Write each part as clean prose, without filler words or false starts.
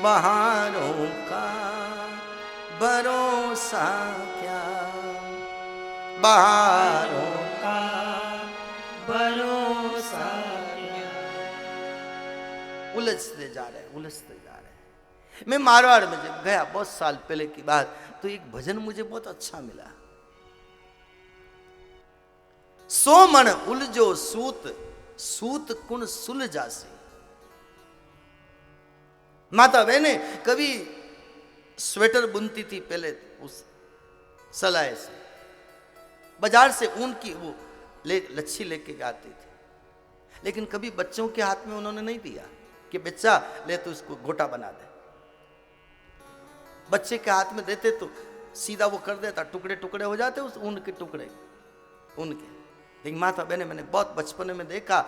बहारों का भरोसा क्या, बहारों का भरोसा क्या। उलझते जा रहे, उलझते जा रहे। मैं मारवाड़ में जब गया बहुत साल पहले की बात, तो एक भजन मुझे बहुत अच्छा मिला। सो मन उलझो सूत, सूत कुण सुलझासी। माता बहने कभी स्वेटर बुनती थी पहले उस सलाए से, बाजार से ऊन की वो लच्छी लेके आती थी, लेकिन कभी बच्चों के हाथ में उन्होंने नहीं दिया कि बच्चा ले तो इसको घोटा बना दे। बच्चे के हाथ में देते तो सीधा वो कर देता, टुकड़े टुकड़े हो जाते उस ऊन के टुकड़े, ऊन के। लेकिन माता बहने मैंने बहुत बचपन में देखा,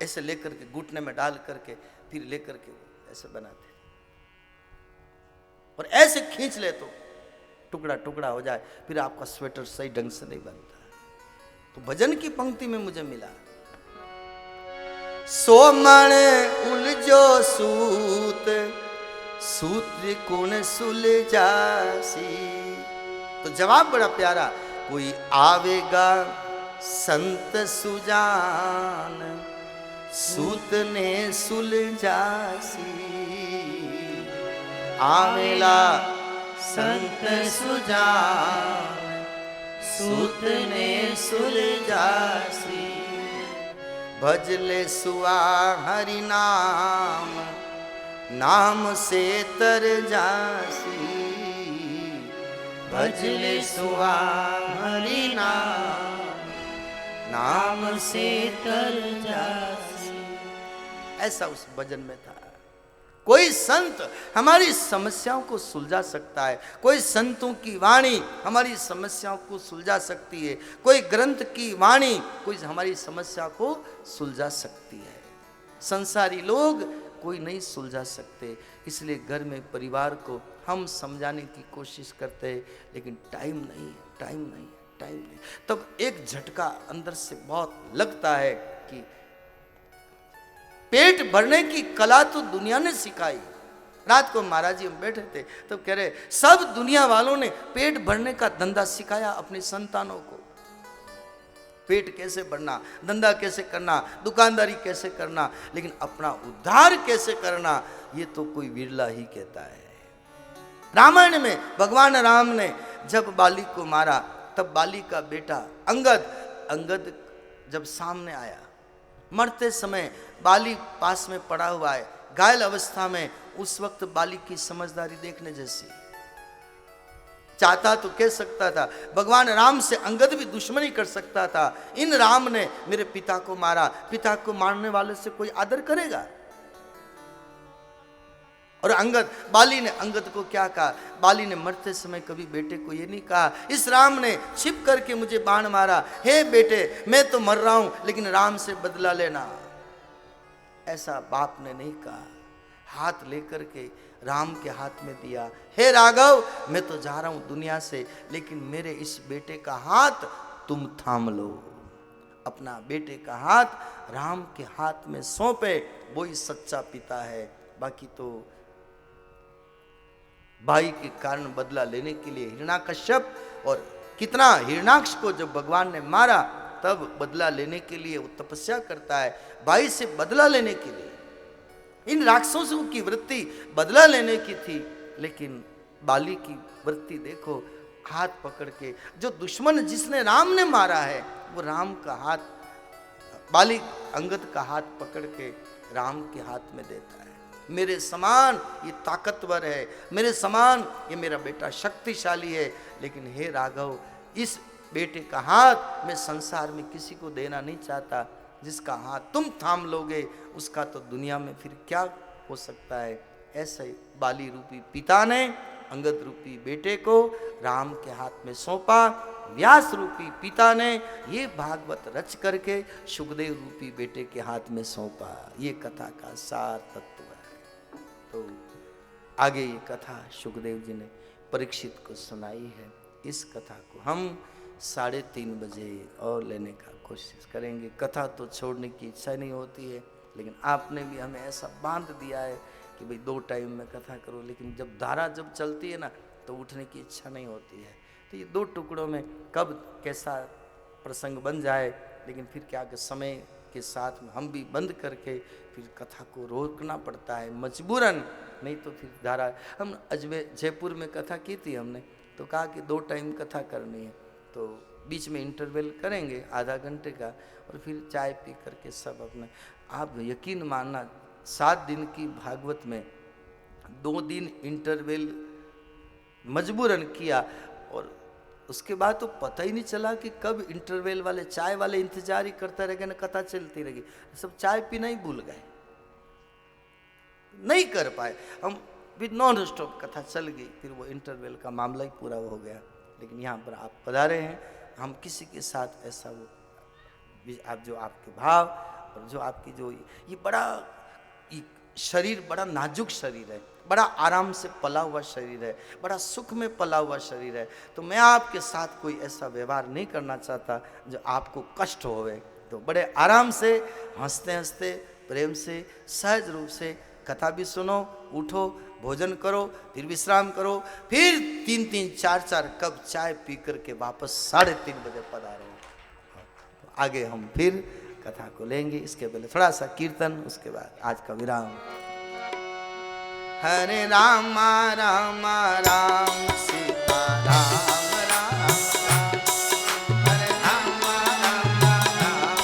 ऐसे लेकर के घुटने में डाल करके फिर लेकर के ऐसे बनाते, और ऐसे खींच ले तो टुकड़ा टुकड़ा हो जाए, फिर आपका स्वेटर सही ढंग से नहीं बनता। तो भजन की पंक्ति में मुझे मिला, सोमण उलझो सूत, सूत्र कुण सुलझासी। तो जवाब बड़ा प्यारा, कोई आवेगा संत सुजान, सूत ने सुलझासी। आवेला संत सुजान, सूत ने सुलझासी। भजले सुआ हरि नाम, नाम से तर जासी। भजले सुआ हरि नाम, नाम से तर जासी। ऐसा उस भजन में था। कोई संत हमारी समस्याओं को सुलझा सकता है, कोई संतों की वाणी हमारी समस्याओं को सुलझा सकती है, कोई ग्रंथ की वाणी कोई हमारी समस्या को सुलझा सकती है। संसारी लोग कोई नहीं सुलझा सकते, इसलिए घर में परिवार को हम समझाने की कोशिश करते हैं, लेकिन टाइम नहीं है, टाइम नहीं है, टाइम नहीं। तब एक झटका अंदर से बहुत लगता है कि पेट भरने की कला तो दुनिया ने सिखाई। रात को महाराज जी हम बैठे थे, तब कह रहे सब दुनिया वालों ने पेट भरने का धंधा सिखाया अपनी संतानों को। पेट कैसे भरना, धंधा कैसे करना, दुकानदारी कैसे करना, लेकिन अपना उद्धार कैसे करना ये तो कोई विरला ही कहता है। रामायण में भगवान राम ने जब बाली को मारा, तब बाली का बेटा अंगद जब सामने आया, मरते समय बाली पास में पड़ा हुआ है, घायल अवस्था में। उस वक्त बाली की समझदारी देखने जैसी। चाहता तो कह सकता था, भगवान राम से अंगद भी दुश्मनी कर सकता था। इन राम ने मेरे पिता को मारा, पिता को मारने वाले से कोई आदर करेगा? और बाली ने अंगद को क्या कहा? बाली ने मरते समय कभी बेटे को ये नहीं कहा, इस राम ने छिप करके मुझे बाण मारा, हे बेटे मैं तो मर रहा हूं लेकिन राम से बदला लेना। ऐसा बाप ने नहीं कहा। हाथ लेकर के राम के हाथ में दिया, हे राघव मैं तो जा रहा हूं दुनिया से, लेकिन मेरे इस बेटे का हाथ तुम थाम लो। अपना बेटे का हाथ राम के हाथ में सौंपे, वही सच्चा पिता है। बाकी तो भाई के कारण बदला लेने के लिए हिरण्याकश्यप, और कितना हिरण्याक्ष को जब भगवान ने मारा तब बदला लेने के लिए वो तपस्या करता है, भाई से बदला लेने के लिए। इन राक्षसों की वृत्ति बदला लेने की थी, लेकिन बाली की वृत्ति देखो, हाथ पकड़ के, जो दुश्मन जिसने राम ने मारा है वो राम का हाथ, बाली अंगद का हाथ पकड़ के राम के हाथ में देता है। मेरे समान ये ताकतवर है, मेरे समान ये मेरा बेटा शक्तिशाली है, लेकिन हे राघव इस बेटे का हाथ मैं संसार में किसी को देना नहीं चाहता। जिसका हाथ तुम थाम लोगे उसका तो दुनिया में फिर क्या हो सकता है। ऐसे बाली रूपी पिता ने अंगद रूपी बेटे को राम के हाथ में सौंपा, व्यास रूपी पिता ने ये भागवत रच करके सुखदेव रूपी बेटे के हाथ में सौंपा। ये कथा का सार तत्व है। तो आगे ये कथा सुखदेव जी ने परीक्षित को सुनाई है। इस कथा को हम 3:30 बजे और लेने का कोशिश करेंगे। कथा तो छोड़ने की इच्छा नहीं होती है, लेकिन आपने भी हमें ऐसा बांध दिया है, कि भाई 2 टाइम में कथा करो, लेकिन जब धारा जब चलती है ना तो उठने की इच्छा नहीं होती है। तो ये 2 टुकड़ों में कब कैसा प्रसंग बन जाए, लेकिन फिर क्या कि समय के साथ में हम भी बंद करके फिर कथा को रोकना पड़ता है मजबूरन, नहीं तो फिर धारा। हम जयपुर में कथा की थी हमने, तो कहा कि 2 टाइम कथा करनी है, तो बीच में इंटरवल करेंगे आधा घंटे का, और फिर चाय पी करके सब अपने। आप यकीन मानना 7 दिन की भागवत में 2 दिन इंटरवल मजबूरन किया, और उसके बाद तो पता ही नहीं चला कि कब इंटरवल वाले चाय वाले इंतजार ही करता रह गए ना, कथा चलती रहेगी, सब चाय पीना ही भूल गए, नहीं कर पाए हम। फिर नॉन स्टॉप कथा चल गई, फिर वो इंटरवल का मामला ही पूरा हो गया। लेकिन यहाँ पर आप पधारे हैं, हम किसी के साथ ऐसा वो आप जो आपके भाव और जो आपकी जो ये बड़ा शरीर बड़ा नाजुक शरीर है, बड़ा आराम से पला हुआ शरीर है, बड़ा सुख में पला हुआ शरीर है, तो मैं आपके साथ कोई ऐसा व्यवहार नहीं करना चाहता जो आपको कष्ट होवे। तो बड़े आराम से हंसते हंसते प्रेम से सहज रूप से कथा भी सुनो, उठो, भोजन करो, फिर विश्राम करो, फिर 3-3 4-4 कप चाय पी करके वापस 3:30 बजे पधारो। आगे हम फिर कथा को लेंगे, इसके पहले थोड़ा सा कीर्तन, उसके बाद आज का विराम। हरे राम राम राम सीता राम राम राम, हरे राम राम राम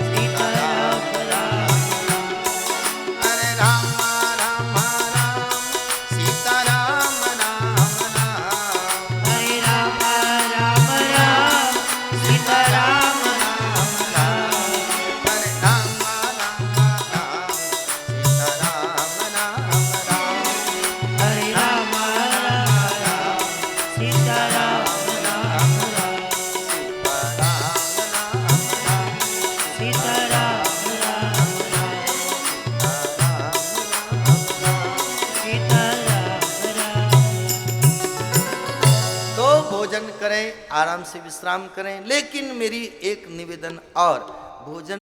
सीता राम राम, हरे राम राम राम सीता राम राम राम, हरे राम राम राम सीता राम राम राम, हरे राम राम राम सीता राम राम राम, हरे राम राम राम सीता राम राम राम, सीता राम राम राम, सीता राम राम। तो भोजन करें, आराम से विश्राम करें, लेकिन मेरी एक निवेदन और, भोजन